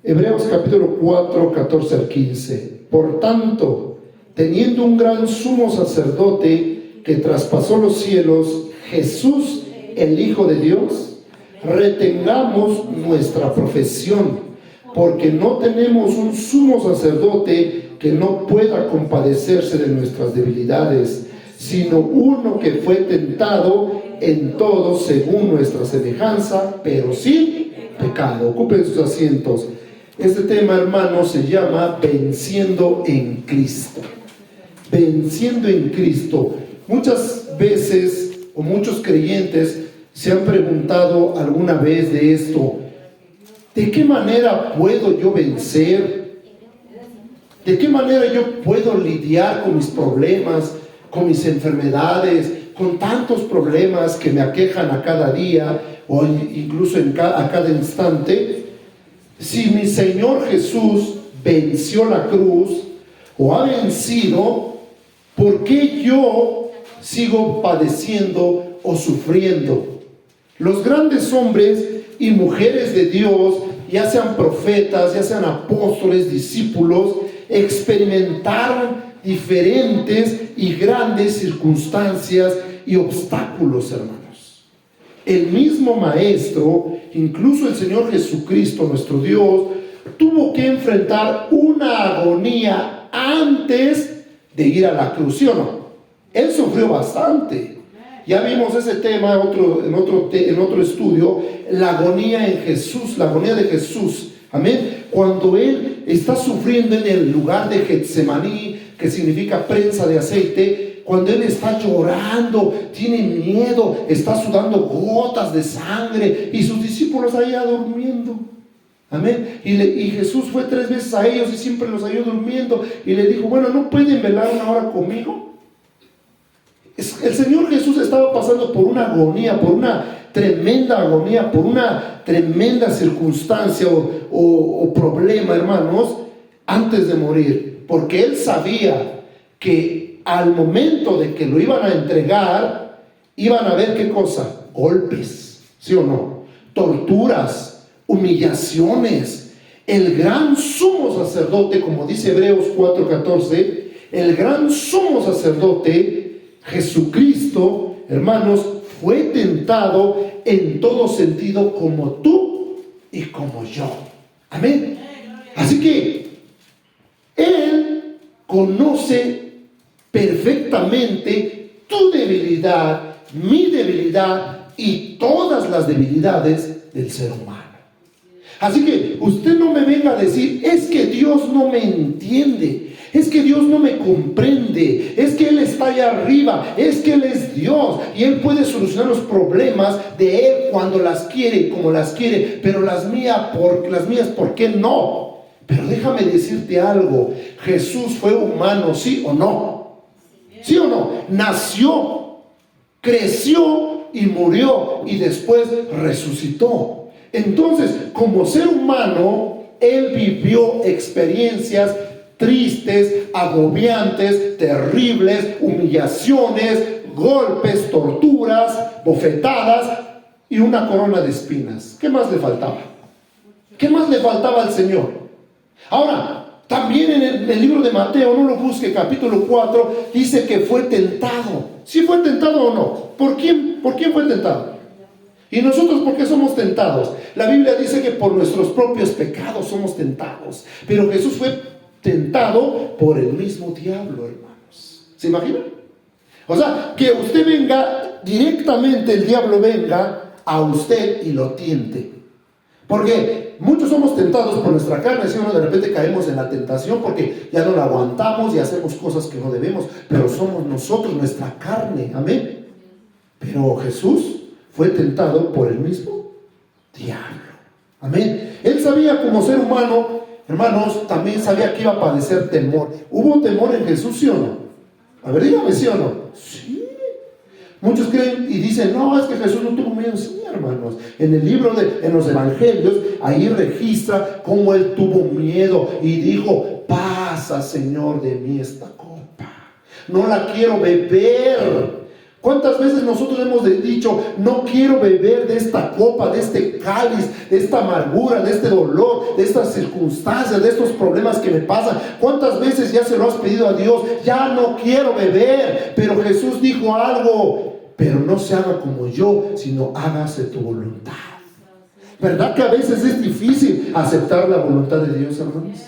Hebreos capítulo 4, 14 al 15. Por tanto, teniendo un gran sumo sacerdote que traspasó los cielos, Jesús, el Hijo de Dios, retengamos nuestra profesión, porque no tenemos un sumo sacerdote que no pueda compadecerse de nuestras debilidades, sino uno que fue tentado en todo según nuestra semejanza, pero sin pecado. Ocupen sus asientos. Este tema, hermanos, se llama Venciendo en Cristo. Venciendo en Cristo. Muchas veces, o muchos creyentes se han preguntado alguna vez de esto: ¿de qué manera puedo yo vencer? ¿De qué manera yo puedo lidiar con mis problemas, con mis enfermedades, con tantos problemas que me aquejan a cada día o incluso a cada instante? Si mi Señor Jesús venció la cruz o ha vencido, ¿por qué yo sigo padeciendo o sufriendo? Los grandes hombres y mujeres de Dios, ya sean profetas, ya sean apóstoles, discípulos, experimentaron diferentes y grandes circunstancias y obstáculos, hermanos. El mismo Maestro, incluso el Señor Jesucristo, nuestro Dios, tuvo que enfrentar una agonía antes de ir a la cruz, ¿sí o no? Él sufrió bastante. Ya vimos ese tema en otro estudio, la agonía en Jesús, la agonía de Jesús. Amén. Cuando Él está sufriendo en el lugar de Getsemaní, que significa prensa de aceite, cuando Él está llorando, tiene miedo, está sudando gotas de sangre y sus discípulos allá durmiendo. Amén. Y Jesús fue 3 veces a ellos y siempre los halló durmiendo y le dijo: bueno, ¿no pueden velar una hora conmigo? El Señor Jesús estaba pasando por una agonía, por una tremenda agonía, por una tremenda circunstancia o problema, hermanos, antes de morir, porque Él sabía que al momento de que lo iban a entregar, iban a ver ¿qué cosa? Golpes, ¿sí o no? Torturas, humillaciones. El gran sumo sacerdote, como dice Hebreos 4:14, el gran sumo sacerdote Jesucristo, hermanos, fue tentado en todo sentido como tú y como yo. Amén. Así que Él conoce perfectamente tu debilidad, mi debilidad y todas las debilidades del ser humano. Así que usted no me venga a decir: es que Dios no me entiende, es que Dios no me comprende, es que Él está allá arriba, es que Él es Dios y Él puede solucionar los problemas de Él cuando las quiere y como las quiere, pero las mías, ¿por qué no? Pero déjame decirte algo: Jesús fue humano, ¿sí o no? ¿Sí o no? Nació, creció y murió y después resucitó. Entonces, como ser humano, Él vivió experiencias tristes, agobiantes, terribles, humillaciones, golpes, torturas, bofetadas y una corona de espinas. ¿Qué más le faltaba? ¿Qué más le faltaba al Señor? Ahora, también en el libro de Mateo, no lo busque, capítulo 4, dice que fue tentado. ¿Sí fue tentado o no? ¿Por quién fue tentado? ¿Y nosotros por qué somos tentados? La Biblia dice que por nuestros propios pecados somos tentados. Pero Jesús fue tentado por el mismo diablo, hermanos. ¿Se imaginan? O sea, que usted venga, directamente el diablo venga a usted y lo tiente. Porque muchos somos tentados por nuestra carne, si uno de repente caemos en la tentación porque ya no la aguantamos y hacemos cosas que no debemos, pero somos nosotros, nuestra carne, amén. Pero Jesús fue tentado por el mismo diablo, amén. Él sabía, como ser humano, hermanos, también sabía que iba a padecer temor. ¿Hubo temor en Jesús, sí o no? A ver, dígame, ¿sí o no? Sí. Muchos creen y dicen: no, es que Jesús no tuvo miedo. Sí, hermanos. En el libro en los evangelios, ahí registra cómo Él tuvo miedo y dijo: pasa, Señor, de mí esta copa. No la quiero beber. ¿Cuántas veces nosotros hemos dicho, no quiero beber de esta copa, de este cáliz, de esta amargura, de este dolor, de estas circunstancias, de estos problemas que me pasan? ¿Cuántas veces ya se lo has pedido a Dios? Ya no quiero beber. Pero Jesús dijo algo: pero no se haga como yo, sino hágase tu voluntad. ¿Verdad que a veces es difícil aceptar la voluntad de Dios, hermanos?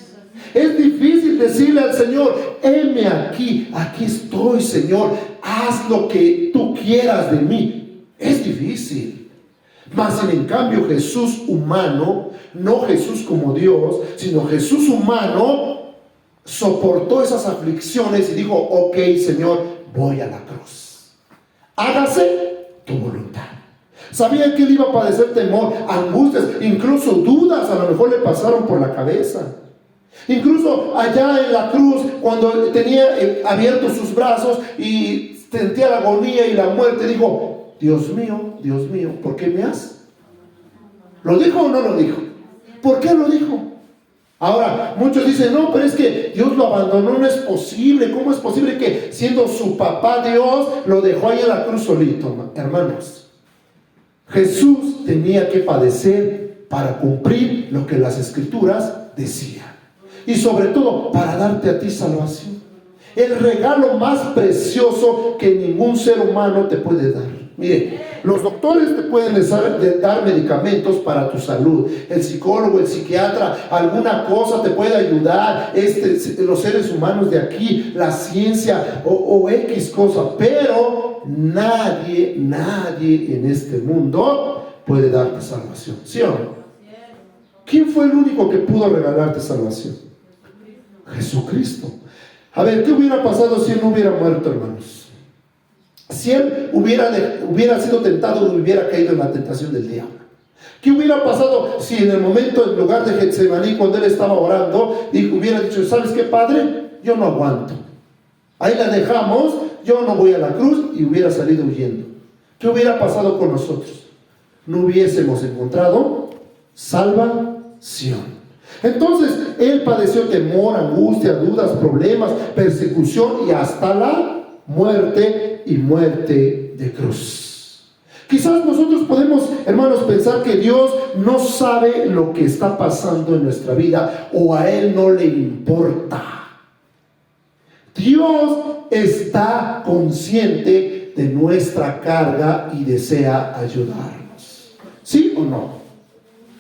Es difícil decirle al Señor: heme aquí, aquí estoy, Señor, haz lo que tú quieras de mí. Es difícil. Mas en cambio Jesús humano, no Jesús como Dios, sino Jesús humano, soportó esas aflicciones y dijo: ok, Señor, voy a la cruz, hágase tu voluntad. Sabía que él iba a padecer temor, angustias, incluso dudas a lo mejor le pasaron por la cabeza. Incluso allá en la cruz, cuando tenía abiertos sus brazos y sentía la agonía y la muerte, dijo: Dios mío, ¿por qué me has? ¿Lo dijo o no lo dijo? ¿Por qué lo dijo? Ahora, muchos dicen: no, pero es que Dios lo abandonó, no es posible. ¿Cómo es posible que siendo su papá Dios lo dejó ahí en la cruz solito? Hermanos, Jesús tenía que padecer para cumplir lo que las Escrituras decían. Y sobre todo, para darte a ti salvación. El regalo más precioso que ningún ser humano te puede dar. Mire, los doctores te pueden dar medicamentos para tu salud. El psicólogo, el psiquiatra, alguna cosa te puede ayudar. Los seres humanos de aquí, la ciencia o X cosa. Pero nadie en este mundo puede darte salvación. ¿Sí o no? ¿Quién fue el único que pudo regalarte salvación? Jesucristo. A ver, ¿qué hubiera pasado si él no hubiera muerto, hermanos? Si él hubiera sido tentado o hubiera caído en la tentación del diablo. ¿Qué hubiera pasado si en el momento, en lugar de Getsemaní, cuando él estaba orando, hubiera dicho: ¿sabes qué, Padre? Yo no aguanto, ahí la dejamos, yo no voy a la cruz, y hubiera salido huyendo? ¿Qué hubiera pasado con nosotros? No hubiésemos encontrado salvación. Entonces él padeció temor, angustia, dudas, problemas, persecución y hasta la muerte, y muerte de cruz. Quizás nosotros podemos, hermanos, pensar que Dios no sabe lo que está pasando en nuestra vida, o a Él no le importa. Dios está consciente de nuestra carga y desea ayudarnos. ¿Sí o no?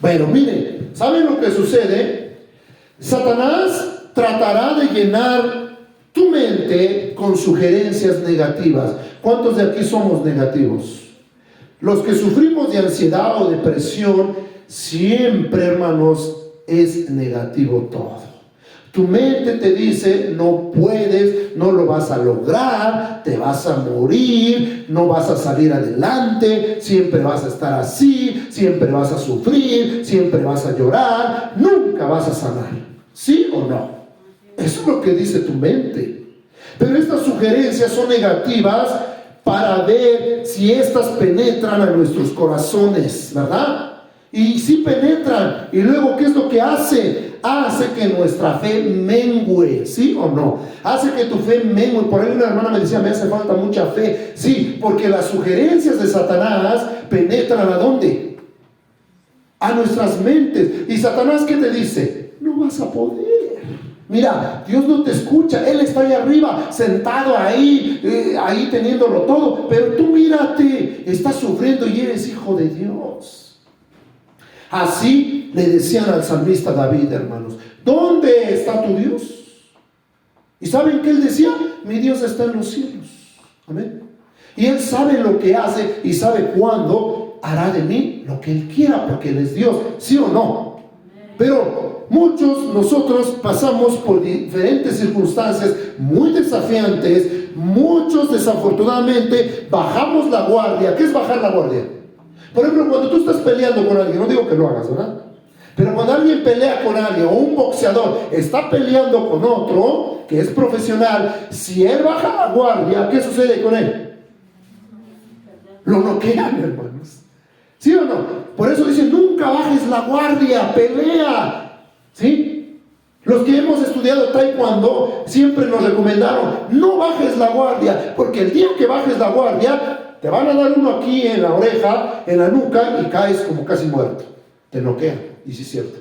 Bueno, miren, ¿saben lo que sucede? Satanás tratará de llenar tu mente con sugerencias negativas. ¿Cuántos de aquí somos negativos? Los que sufrimos de ansiedad o depresión, siempre, hermanos, es negativo todo. Tu mente te dice: no puedes, no lo vas a lograr, te vas a morir, no vas a salir adelante, siempre vas a estar así, siempre vas a sufrir, siempre vas a llorar, nunca vas a sanar. ¿Sí o no? Eso es lo que dice tu mente. Pero estas sugerencias son negativas para ver si estas penetran a nuestros corazones, ¿verdad? Y si penetran, y luego ¿qué es lo que hace? Hace que nuestra fe mengüe, ¿sí o no? Hace que tu fe mengüe. Por ahí una hermana me decía: me hace falta mucha fe. Sí, porque las sugerencias de Satanás penetran ¿a dónde? A nuestras mentes. ¿Y Satanás qué te dice? No vas a poder. Mira, Dios no te escucha, Él está ahí arriba, sentado ahí, ahí teniéndolo todo, pero tú mírate, estás sufriendo y eres hijo de Dios. Así le decían al salmista David, hermanos: ¿dónde está tu Dios? ¿Y saben qué él decía? Mi Dios está en los cielos. Amén. Y Él sabe lo que hace y sabe cuándo hará de mí lo que Él quiera, porque Él es Dios. ¿Sí o no? Pero nosotros pasamos por diferentes circunstancias muy desafiantes. Muchos, desafortunadamente, bajamos la guardia. ¿Qué es bajar la guardia? Por ejemplo, cuando tú estás peleando con alguien, no digo que lo hagas, ¿verdad? Pero cuando alguien pelea con alguien, o un boxeador está peleando con otro que es profesional, si él baja la guardia, ¿qué sucede con él? Lo noquean, hermanos. ¿Sí o no? Por eso dice: nunca bajes la guardia, pelea. ¿Sí? Los que hemos estudiado taekwondo siempre nos recomendaron: no bajes la guardia, porque el día que bajes la guardia te van a dar uno aquí en la oreja, en la nuca, y caes como casi muerto, te noquean. Y sí es cierto,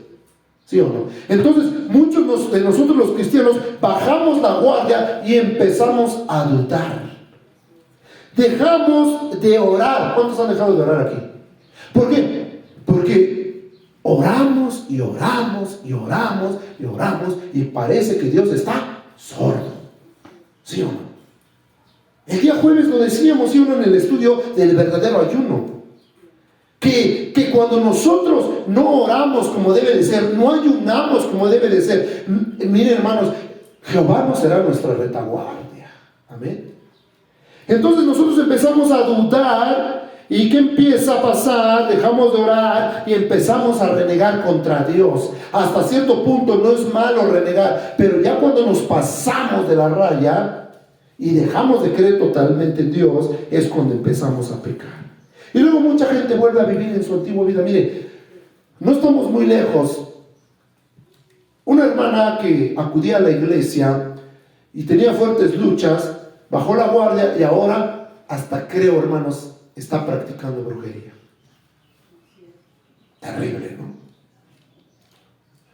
¿sí o no? Entonces muchos de nosotros los cristianos bajamos la guardia y empezamos a dudar. Dejamos de orar. ¿Cuántos han dejado de orar aquí? ¿Por qué? Porque oramos y oramos y oramos y oramos y parece que Dios está sordo, ¿sí o no? El día jueves lo decíamos, ¿sí o no?, en el estudio del verdadero ayuno, que cuando nosotros no oramos como debe de ser, no ayunamos como debe de ser, miren, hermanos, Jehová no será nuestra retaguardia. Amén. Entonces nosotros empezamos a dudar. ¿Y qué empieza a pasar? Dejamos de orar y empezamos a renegar contra Dios. Hasta cierto punto no es malo renegar, pero ya cuando nos pasamos de la raya y dejamos de creer totalmente en Dios, es cuando empezamos a pecar. Y luego mucha gente vuelve a vivir en su antigua vida. Mire, no estamos muy lejos. Una hermana que acudía a la iglesia y tenía fuertes luchas, bajó la guardia y ahora hasta creo, hermanos, está practicando brujería. Terrible, ¿no?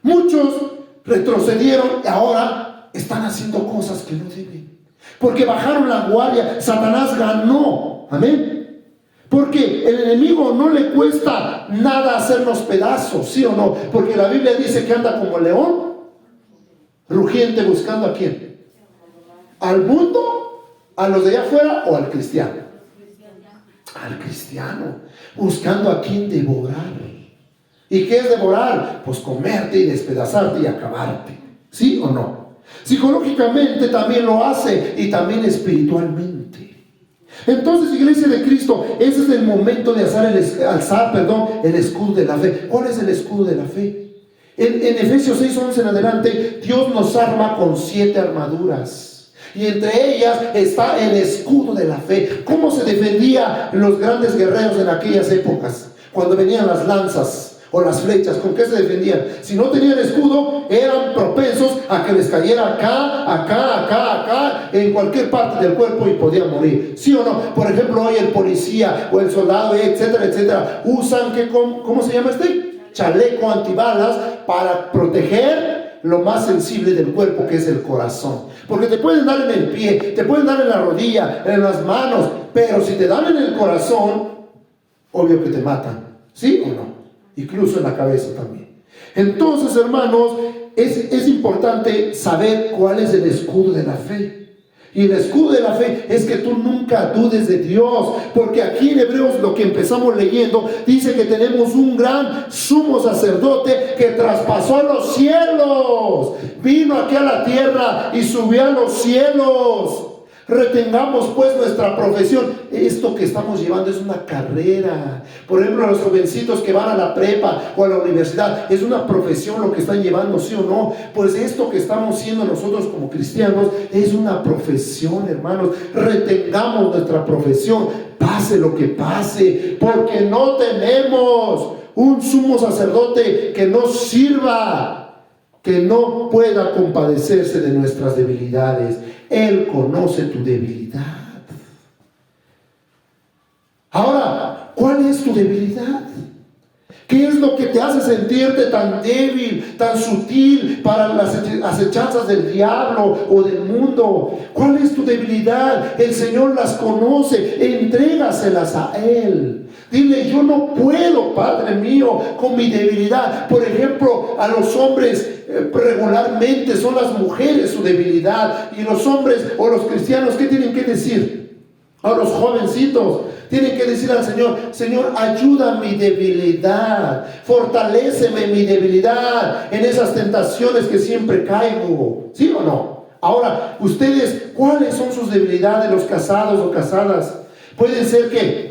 Muchos retrocedieron y ahora están haciendo cosas que no deben, porque bajaron la guardia. Satanás ganó. Amén. Porque el enemigo no le cuesta nada hacernos pedazos, ¿sí o no? Porque la Biblia dice que anda como león rugiente, buscando ¿a quién? ¿Al mundo? ¿A los de allá afuera o al cristiano? Al cristiano, buscando a quien devorar. ¿Y qué es devorar? Pues comerte y despedazarte y acabarte, ¿sí o no? Psicológicamente también lo hace, y también espiritualmente. Entonces, iglesia de Cristo, ese es el momento de alzar el escudo de la fe. ¿Cuál es el escudo de la fe? En Efesios 6:11 en adelante, Dios nos arma con 7 armaduras. Y entre ellas está el escudo de la fe. ¿Cómo se defendían los grandes guerreros en aquellas épocas? Cuando venían las lanzas o las flechas, ¿con qué se defendían? Si no tenían escudo, eran propensos a que les cayera acá, en cualquier parte del cuerpo, y podían morir, ¿sí o no? Por ejemplo, hoy el policía o el soldado, etcétera, usan, ¿cómo se llama chaleco antibalas para proteger lo más sensible del cuerpo, que es el corazón. Porque te pueden dar en el pie, te pueden dar en la rodilla, en las manos, pero si te dan en el corazón, obvio que te matan, ¿sí o no? Incluso en la cabeza también. Entonces, hermanos, es importante saber cuál es el escudo de la fe. Y el escudo de la fe es que tú nunca dudes de Dios, porque aquí en Hebreos, lo que empezamos leyendo, dice que tenemos un gran sumo sacerdote que traspasó los cielos, vino aquí a la tierra y subió a los cielos. Retengamos pues nuestra profesión. Esto que estamos llevando es una carrera. Por ejemplo, los jovencitos que van a la prepa o a la universidad, es una profesión lo que están llevando, ¿sí o no? Pues esto que estamos siendo nosotros como cristianos es una profesión, hermanos. Retengamos nuestra profesión, pase lo que pase, porque no tenemos un sumo sacerdote que nos sirva, que no pueda compadecerse de nuestras debilidades. Él conoce tu debilidad. Ahora, ¿cuál es tu debilidad? ¿Qué es lo que te hace sentirte tan débil, tan sutil para las acechanzas del diablo o del mundo? ¿Cuál es tu debilidad? El Señor las conoce. Entrégaselas a Él. Dile: yo no puedo, Padre mío, con mi debilidad. Por ejemplo, a los hombres regularmente son las mujeres su debilidad, y los hombres o los cristianos, ¿qué tienen que decir? A los jovencitos tienen que decir al Señor: Señor, ayuda mi debilidad, fortaléceme mi debilidad en esas tentaciones que siempre caigo, ¿sí o no? Ahora, ustedes, ¿cuáles son sus debilidades, los casados o casadas? Pueden ser que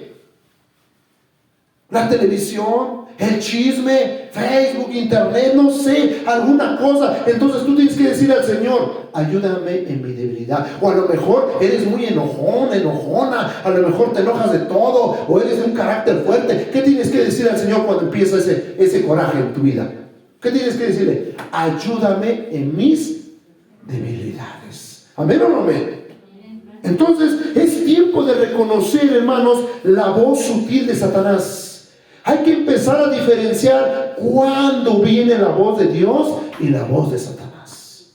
la televisión, el chisme, Facebook, internet, no sé, alguna cosa. Entonces tú tienes que decir al Señor: ayúdame en mi debilidad. O a lo mejor eres muy enojón, enojona, a lo mejor te enojas de todo, o eres de un carácter fuerte. ¿Qué tienes que decir al Señor cuando empieza ese coraje en tu vida? ¿Qué tienes que decirle? Ayúdame en mis debilidades. ¿Amén o no amén? Entonces es tiempo de reconocer, hermanos, la voz sutil de Satanás. Hay que empezar a diferenciar cuándo viene la voz de Dios y la voz de Satanás.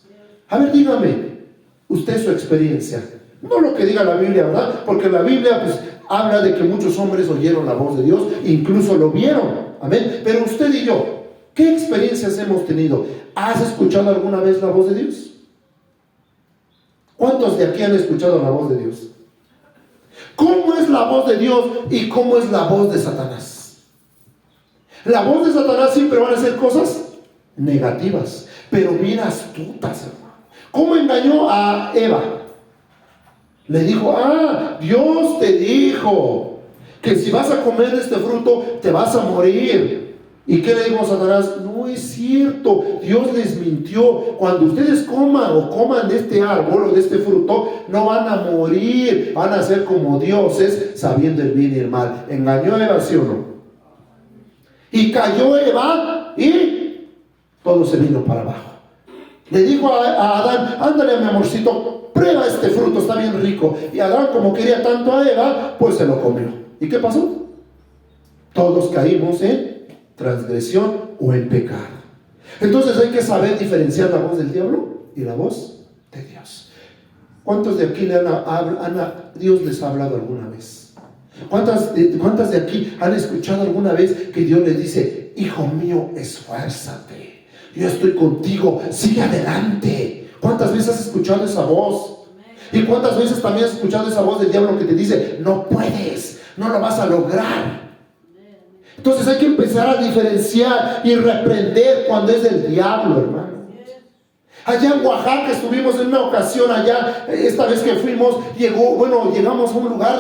A ver, dígame usted su experiencia. No lo que diga la Biblia, ¿verdad? Porque la Biblia pues habla de que muchos hombres oyeron la voz de Dios, incluso lo vieron. Amén. Pero usted y yo, ¿qué experiencias hemos tenido? ¿Has escuchado alguna vez la voz de Dios? ¿Cuántos de aquí han escuchado la voz de Dios? ¿Cómo es la voz de Dios y cómo es la voz de Satanás? La voz de Satanás siempre van a ser cosas negativas, pero bien astutas, hermano. ¿Cómo engañó a Eva? Le dijo, Dios te dijo que si vas a comer este fruto te vas a morir. ¿Y qué le dijo Satanás? No es cierto, Dios les mintió. Cuando ustedes coman de este árbol o de este fruto, no van a morir, van a ser como dioses, sabiendo el bien y el mal. ¿Engañó a Eva, sí o no? Y cayó Eva y todo se vino para abajo. Le dijo a Adán, ándale mi amorcito, prueba este fruto, está bien rico. Y Adán, como quería tanto a Eva, pues se lo comió. ¿Y qué pasó? Todos caímos en transgresión o en pecado. Entonces hay que saber diferenciar la voz del diablo y la voz de Dios. ¿Cuántos de aquí Dios les ha hablado alguna vez? ¿Cuántas de aquí han escuchado alguna vez que Dios les dice, hijo mío, esfuérzate, yo estoy contigo, sigue adelante? ¿Cuántas veces has escuchado esa voz? ¿Y cuántas veces también has escuchado esa voz del diablo que te dice, no puedes, no lo vas a lograr? Entonces hay que empezar a diferenciar y reprender cuando es del diablo, hermano. Allá en Oaxaca estuvimos en una ocasión allá, esta vez que fuimos, llegamos a un lugar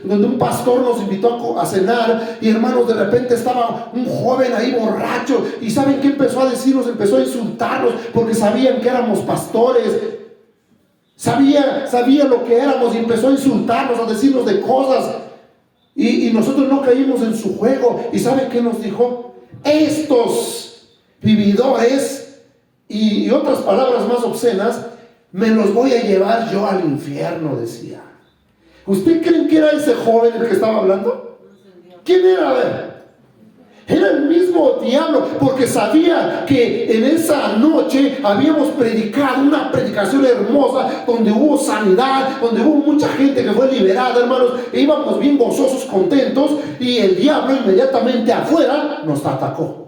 donde un pastor nos invitó a cenar, y hermanos, de repente estaba un joven ahí borracho, y ¿saben qué empezó a decirnos? Empezó a insultarnos, porque sabían que éramos pastores, sabía lo que éramos, y empezó a insultarnos, a decirnos de cosas. Y nosotros no caímos en su juego. ¿Y sabe qué nos dijo? Estos vividores y otras palabras más obscenas, me los voy a llevar yo al infierno, decía. ¿Usted creen que era ese joven el que estaba hablando? ¿Quién era? A ver. Era el mismo diablo, porque sabía que en esa noche habíamos predicado una predicación hermosa, donde hubo sanidad, donde hubo mucha gente que fue liberada, hermanos, e íbamos bien gozosos, contentos, y el diablo inmediatamente afuera nos atacó.